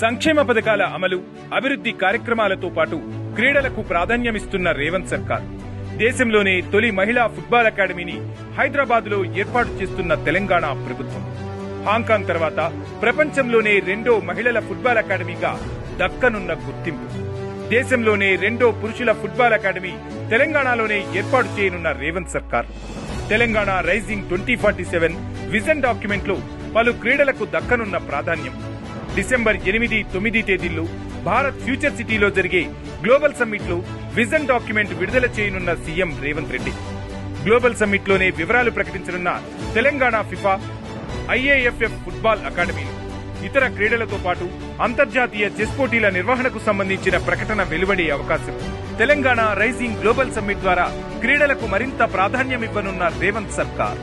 సంక్షేమ పథకాల అమలు, అభివృద్ధి కార్యక్రమాలతో పాటు క్రీడలకు ప్రాధాన్యమిస్తున్న రేవంత్ సర్కార్ దేశంలోనే తొలి మహిళా ఫుట్బాల్ అకాడమీని హైదరాబాద్ లో ఏర్పాటు చేస్తున్న తెలంగాణ ప్రభుత్వం హాంకాంగ్ తర్వాత ప్రపంచంలోనే రెండో మహిళల ఫుట్బాల్ అకాడమీగా దక్కనున్న గుర్తింపు. దేశంలోనే రెండో పురుషుల ఫుట్బాల్ అకాడమీ తెలంగాణలోనే ఏర్పాటు చేయనున్న రేవంత్ సర్కార్ తెలంగాణ రైజింగ్ 2047 విజన్ డాక్యుమెంట్ లో పలు క్రీడలకు దక్కనున్న ప్రాధాన్యం. డిసెంబర్ 8, 9 తేదీల్లో భారత్ ఫ్యూచర్ సిటీలో జరిగే గ్లోబల్ సమ్మిట్ లో విజన్ డాక్యుమెంట్ విడుదల చేయనున్న CM Revanth Reddy. Global summit లోనే వివరాలు ప్రకటించనున్న తెలంగాణ ఫిఫా, IAFF ఫుట్బాల్ అకాడమీలు. ఇతర క్రీడలతో పాటు అంతర్జాతీయ చెస్ పోటీల నిర్వహణకు సంబంధించిన ప్రకటన వెలువడే అవకాశం. తెలంగాణ రైజింగ్ గ్లోబల్ సమ్మిట్ ద్వారా క్రీడలకు మరింత ప్రాధాన్యమివ్వనున్న రేవంత్ సర్కార్